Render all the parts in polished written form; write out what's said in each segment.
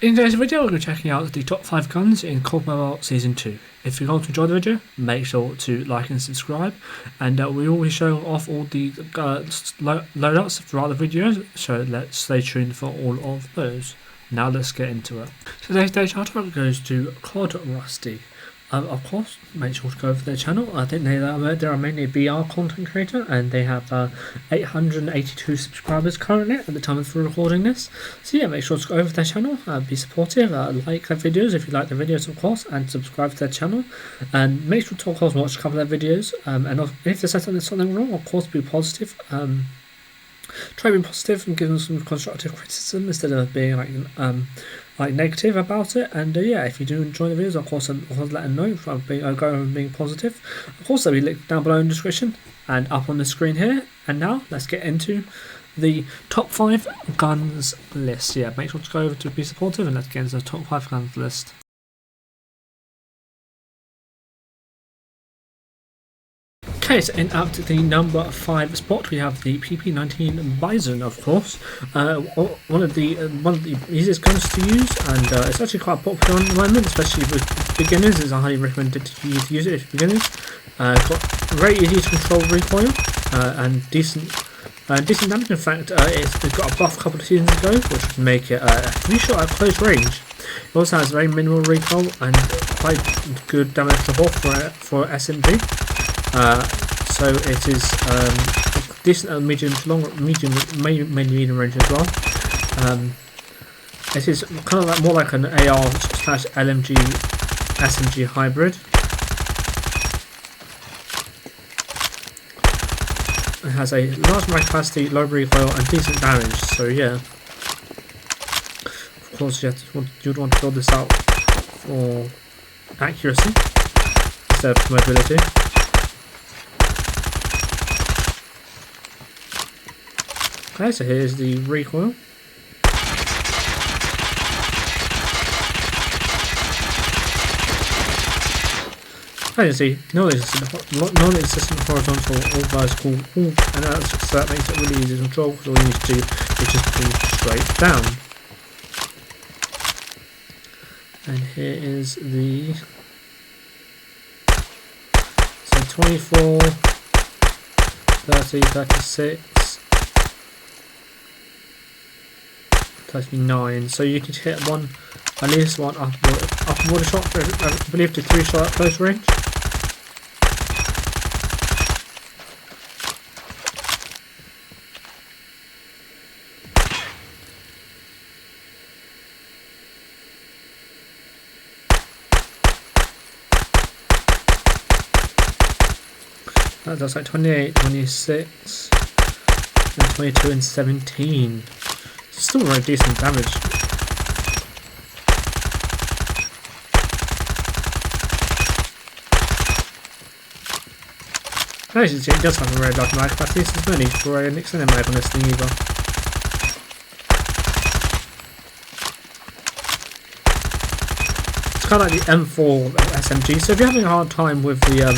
In today's video, we're going to be checking out the top 5 guns in COD Mobile Season 2. If you're going to enjoy the video, make sure to like and subscribe. And we will be showing off all the loadouts throughout the videos, so let's stay tuned for all of those. Now let's get into it. Today's shoutout goes to COD Rusty. Of course, make sure to go over their channel. I think they are mainly a BR content creator, and they have 882 subscribers currently at the time of recording this. So yeah, make sure to go over their channel, be supportive, like their videos if you like the videos, of course, and subscribe to their channel. And make sure to, of course, watch a couple of their videos. And if there's something wrong, of course, be positive. Try being positive and give them some constructive criticism instead of being like negative about it. And yeah, if you do enjoy the videos, of course, let them know by being positive. Of course, they'll be linked down below in the description and up on the screen here. And now let's get into the top 5 guns list. Yeah, make sure to go over to be supportive, and let's get into the top 5 guns list. Okay, so in at the number 5 spot we have the PP19 Bizon, of course. One of the easiest guns to use, and it's actually quite popular at the moment, especially with beginners. It's highly recommended to use it if beginners. Got very easy to control recoil and decent damage. In fact, it's got a buff a couple of seasons ago, which would make it a 3-shot at close range. It also has very minimal recoil and quite good damage support for SMG. So it is decent at medium to long, mainly medium range as well. It is kind of more like an AR/LMG SMG hybrid. It has a large mag capacity, low recoil, and decent damage. So yeah, of course you'd want to build this out for accuracy instead of mobility. Okay, so here's the recoil. As you see, non-existent horizontal or vertical, and so that makes it really easy to control, because all you need to do is just pull straight down. And here is the 24, 30, 36. 39, so you could hit at least one upward shot, I believe, to 3-shot at close range. That's like 28, 26, and 22 and 17. Still very decent damage. As you can see, it does have a very large mag capacity. There's no need for an extended mag on this thing either. It's kind of like the M4 SMG. So if you're having a hard time with the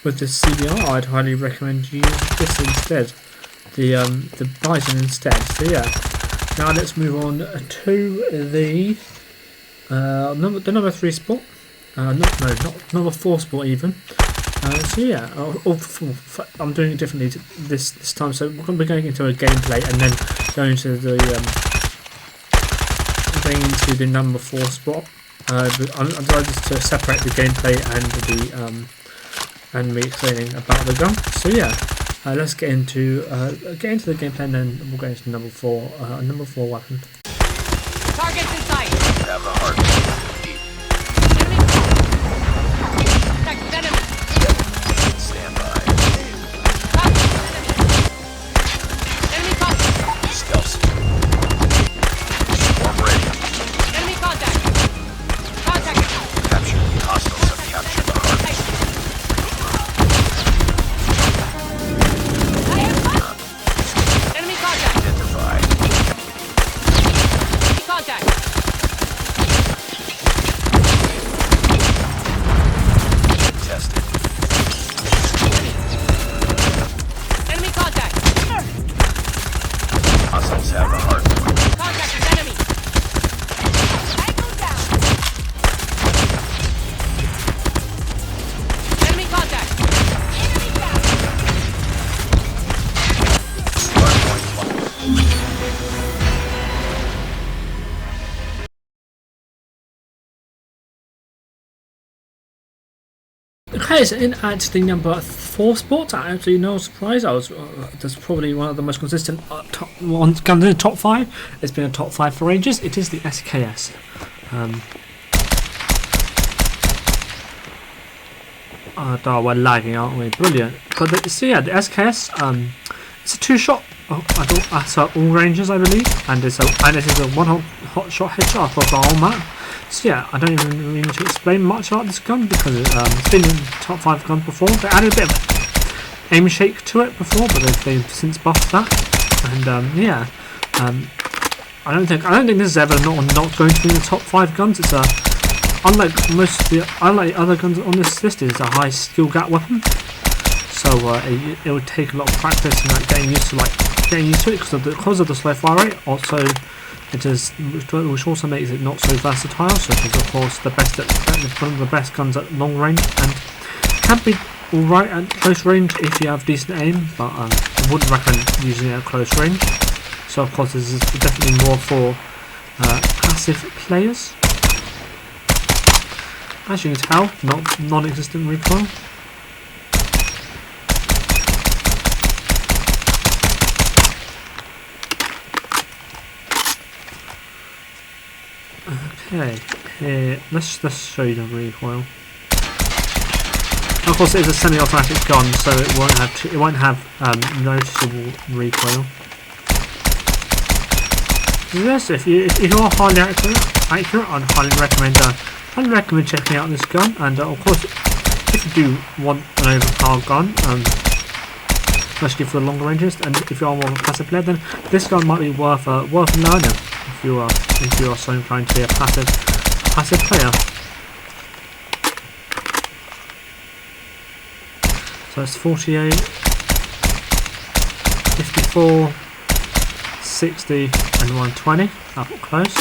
CBR, I'd highly recommend you use this instead. The Bizon instead. So yeah. Now let's move on to the number 3 spot. Not number 4 spot even. So yeah, I'm doing it differently this time. So we're going to be going into a gameplay and then going to the number 4 spot. I'm decided to separate the gameplay and me explaining about the gun. So yeah. Let's get into the gameplay, and then we'll go into number 4 weapon. Targets in sight. Have the heart. Enemy. Stand by. Enemy contact. Stealth. Swarm ready. Enemy contact. Contact. Capture. Hostiles have captured the heart. Enemy contact. Identified. Okay, so in at the number 4 spot, actually no surprise, that's probably one of the most consistent top ones guns in the top 5. It's been a top 5 for ages. It is the SKS. We're lagging, aren't we? Brilliant. But so yeah, the SKS, it's a 2-shot at all ranges, I believe, and it is a 1 shot headshot across the whole map. So yeah, I don't even really need to explain much about this gun because it's been in top 5 guns before. They added a bit of aim shake to it before, but they've since buffed that. And yeah, I don't think this is ever not going to be in the top 5 guns. It's unlike the other guns on this list, it's a high skill gap weapon. So it would take a lot of practice and getting used to it because of the slow fire rate. Also, which also makes it not so versatile. So it is of course one of the best guns at long range, and can be alright at close range if you have decent aim, but I wouldn't recommend using it at close range. So of course this is definitely more for passive players. As you can tell, non-existent recoil. Okay, here let's show you the recoil. Of course, it is a semi-automatic gun, so it won't have noticeable recoil. Yes, if you are highly accurate, I'd highly recommend checking out this gun. And of course, if you do want an overpowered gun, especially for the longer ranges, and if you are more of a passive player, then this gun might be worth learning. If you are so inclined to be a passive player. So it's 48, 54, 60 and 120 up close.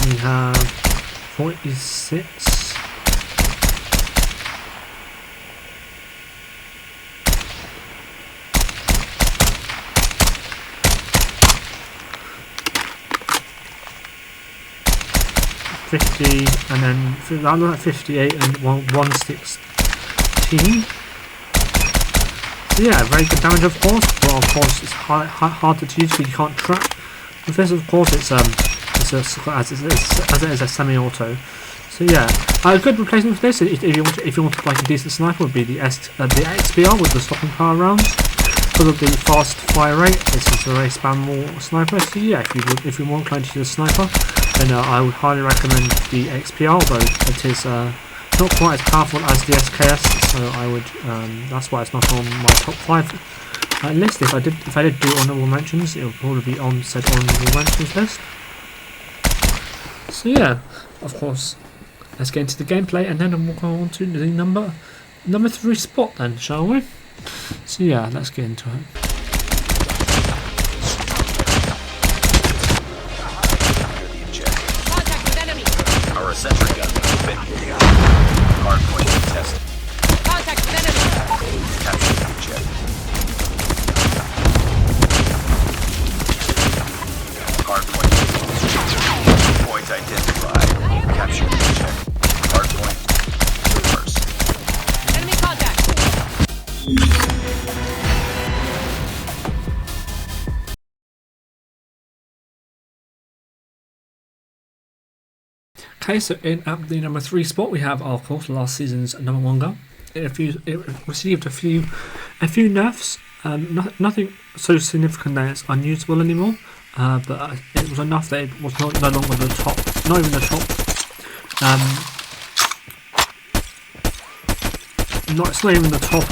We have 46. 50 and then 58 and 116. So yeah, very good damage of course, but of course it's hard to use because you can't track. With this of course as it is a semi-auto. So yeah, a good replacement for this if you want like a decent sniper would be the XBR with the stopping power rounds. Because of the fast fire rate, this is a very spammable sniper. So yeah, if you want to use a sniper, then I would highly recommend the XPR, although it is not quite as powerful as the SKS. So I would that's why it's not on my top 5 list. If I did do honourable mentions, it would probably be on said honourable mentions list. So yeah, of course, let's get into the gameplay, and then we'll go on to the number 3 spot then, shall we? So yeah, let's get into it. Contact with enemy. Our sentry gun moving. Hardpoint contested. Contact with enemy. Capture the objective. Hardpoint. Point identified. Capture the objective. Hardpoint. Reverse. Enemy contact. Okay, so in at the number 3 spot we have, of course, last season's number 1 gun. It received a few nerfs. Nothing so significant that it's unusable anymore. But it was enough that it was no longer the top, not even the top. It's not even the top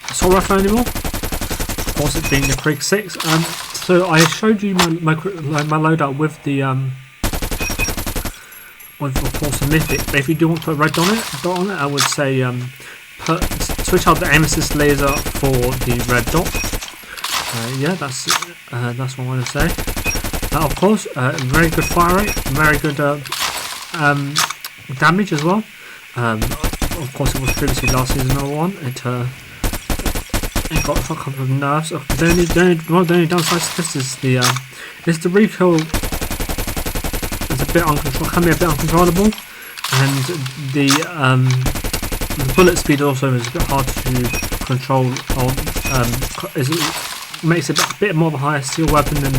assault rifle anymore. Of course, it being the Krig 6. So I showed you my loadout with the with of course the mythic. But if you do want to put a red dot on it, I would say switch out the aim assist laser for the red dot. Yeah, that's what I want to say. Of course, very good fire rate, very good damage as well. Of course, it was previously last season number 1. It got a couple of nerfs. The only downside to this is the recoil is a bit uncontrollable, can be a bit uncontrollable, and the bullet speed also is a bit hard to control. Makes it a bit more of a higher steel weapon than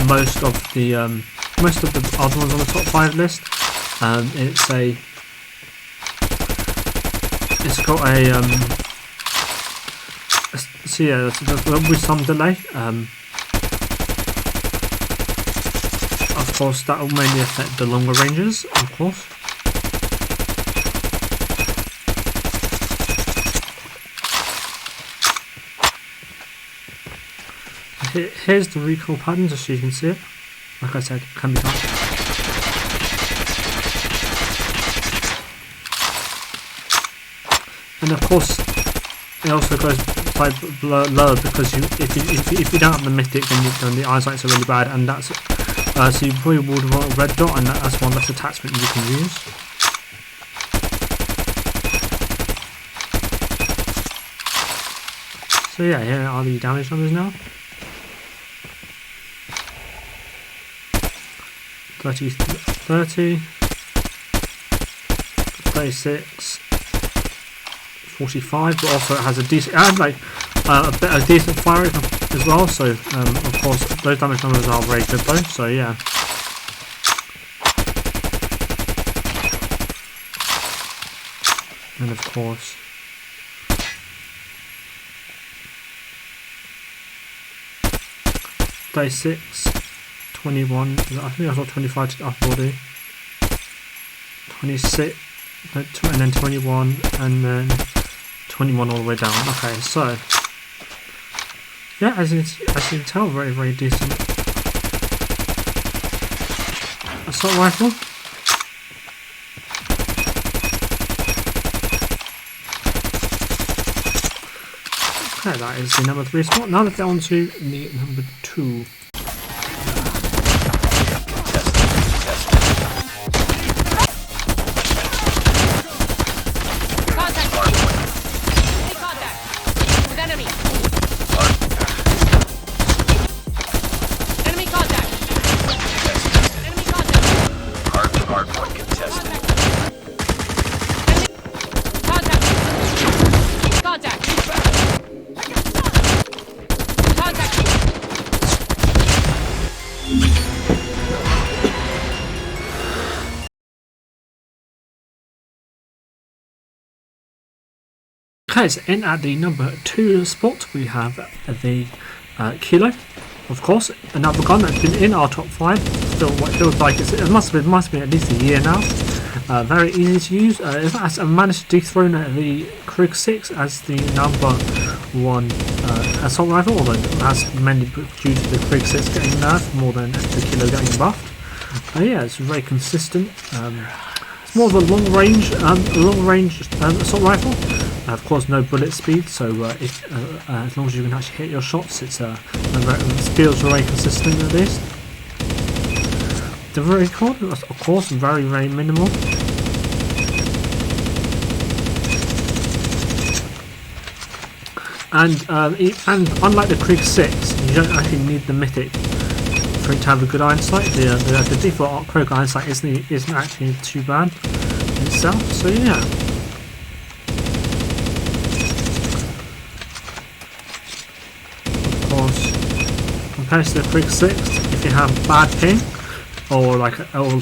most of the other ones on the top 5 list. It's got a so yeah, there will be some delay. Of course, that will mainly affect the longer ranges, of course. Here's the recoil pattern, just so you can see it. Like I said, can be done. And of course, it also goes quite lower because if you don't have the mythic, then the eyesights are really bad, and that's so you probably would want a red dot, and that's one less attachment you can use. So yeah, here are the damage numbers now. 30, 36, 45, but also it has a decent, a decent fire rate as well. So of course those damage numbers are very good though. So yeah. And of course, day 6, 21. I think I got 25 to up already. 26, and then 21, and then 21 all the way down. Okay, so yeah, as you can tell, very decent assault rifle. Okay, that is the number 3 spot. Now let's get on to the number 2. Okay, so in at the number 2 spot we have the Kilo, of course, another gun that's been in our top 5. Still, what feels like it must have been at least a year now. Very easy to use. In fact, I managed to dethrone the Krig 6 as the number 1 assault rifle, although that's mainly due to the Krig 6 getting nerfed more than the Kilo getting buffed. Yeah, it's very consistent. It's more of a long range assault rifle. Of course, no bullet speed, so as long as you can actually hit your shots, it feels very consistent at least. The recoil, of course, very minimal. And unlike the Krig 6, you don't actually need the mythic for it to have a good eyesight. The default Krig eyesight isn't actually too bad itself. So yeah. Compared to the Krig 6, if you have bad ping or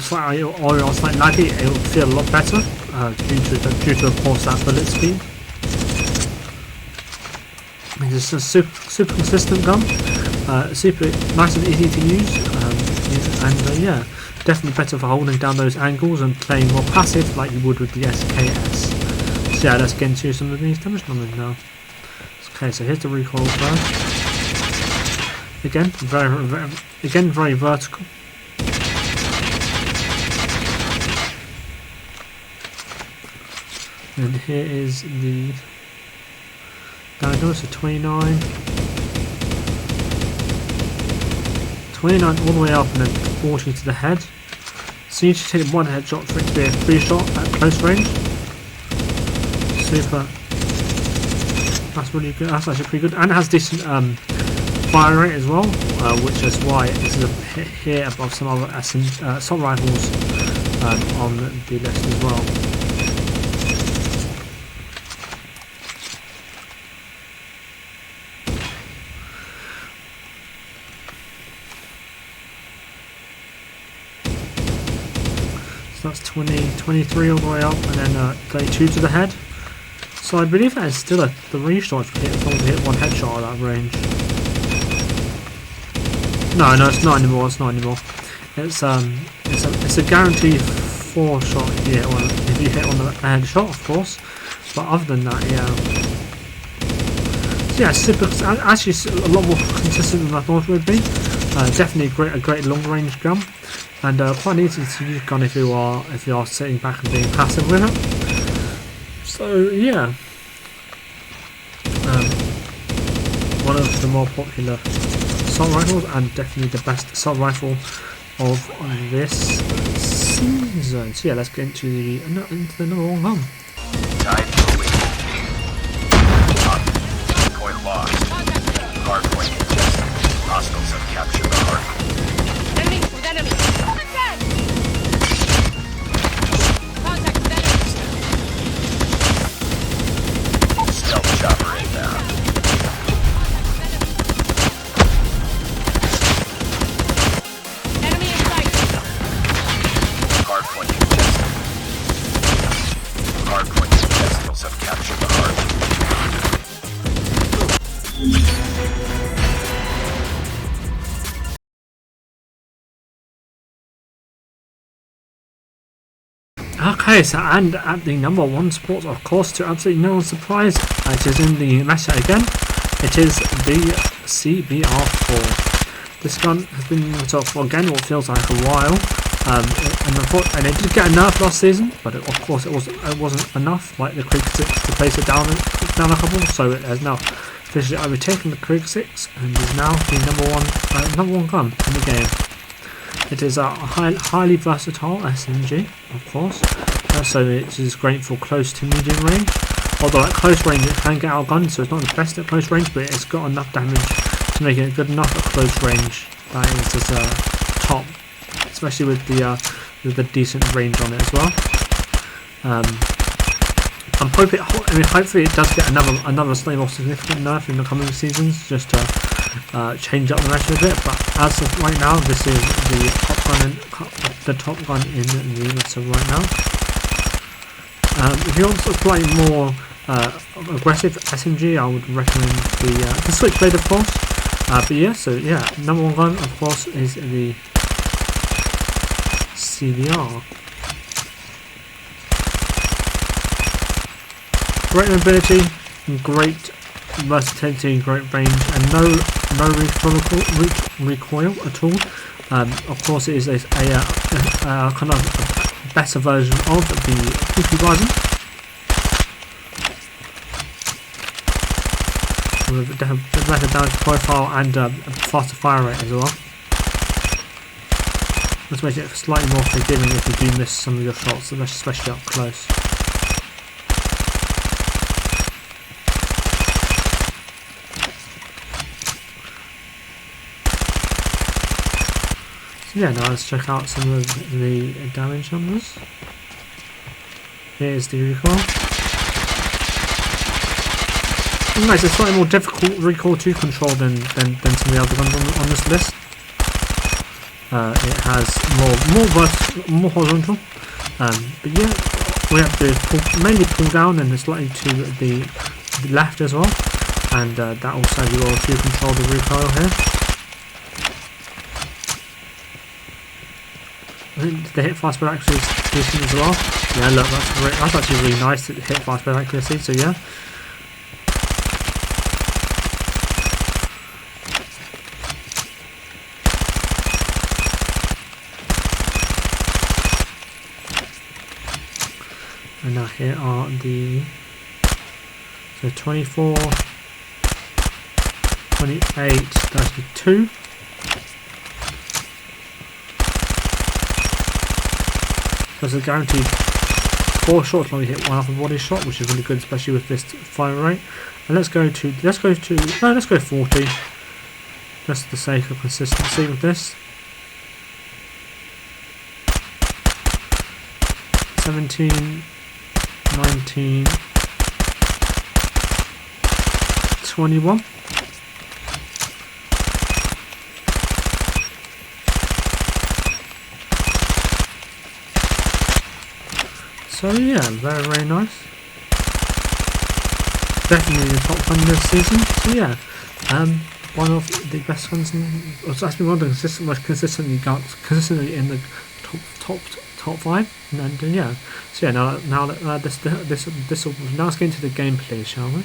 slightly laggy, it will feel a lot better due to of course that bullet speed. It's a super consistent gun, super nice and easy to use, and yeah, definitely better for holding down those angles and playing more passive like you would with the SKS. So yeah, let's get into some of these damage numbers now. Okay, so here's the recoil first. Again, very vertical. And here is the diagonal, so 29. 29 all the way up and then 40 to the head. So you need to take one headshot for it to be a free shot at close range. Super That's really good. That's actually pretty good, and it has decent fire rate as well, which is why this is a hit here above some other assault rifles on the list as well. So that's 23 all the way up, and then 32 to the head. So I believe that is still a 3-shot hit as long as you hit one headshot at that range. No, it's not anymore. It's not anymore. It's a guaranteed 4-shot hit if you hit on the headshot, of course. But other than that, yeah. So yeah, super. Actually, a lot more consistent than I thought it would be. Definitely a great long range gun, and quite an easy to use gun if you are sitting back and being passive with it. So yeah, one of the more popular assault rifles, and definitely the best assault rifle of this season. So yeah, let's get into the number one gun. Tide moving. Point lost. Hard point contested. Hostiles have captured the hard point. Enemy with enemy. Contact! Contact with enemy. Stealth chopper inbound. Enemy in sight. Hard point contested. Hard point contestants have captured the hard point. Okay, so and at the number one spot, of course, to absolutely no one's surprise, it is in the meta again. It is the CBR4. This gun has been in for again what feels like a while, and it did get a nerf last season, but of course it wasn't enough, like the Krig 6, to place it down a couple. So it has now officially overtaken the Krig 6 and is now the number one gun in the game. It is a highly versatile SMG, of course, so it is great for close to medium range. Although at close range it can get outgunned, so it's not the best at close range, but it's got enough damage to make it good enough at close range. That is its top, especially with the decent range on it as well. I'm hoping, hopefully it does get another slightly more significant nerf in the coming seasons, just to change up the meta a bit. But as of right now, this is the top gun in the meta right now. If you want a slightly more aggressive SMG, I would recommend the Switchblade, of course. But yeah, so yeah, number one gun, of course, is the CBR. Great mobility, great versatility, great range, and no recoil at all. Of course, it is a kind of a better version of the Bizon, with a better damage profile and a faster fire rate as well. This makes it slightly more forgiving if you do miss some of your shots, especially up close. Yeah, now let's check out some of the damage numbers. Here's the recoil. Nice, it's slightly more difficult recoil to control than some of the other guns on this list. It has more horizontal, but yeah, we have to mainly pull down and slightly to the left as well, and that also you will to control the recoil here. I think the hit fast spread accuracy is decent as well. Yeah, look, that's actually really nice, the hit fast spread accuracy, so yeah. And now here are the 24, 28, 32. So it's a guaranteed 4 shots when we hit one off a body shot, which is really good, especially with this fire rate. And let's go 40, just for the sake of consistency with this. 17, 19, 21. So yeah, very, very nice. Definitely the top gun this season. So yeah, one of the best guns. It's actually one of the most consistently in the top 5. And yeah. So yeah, now let's get into the gameplay, shall we?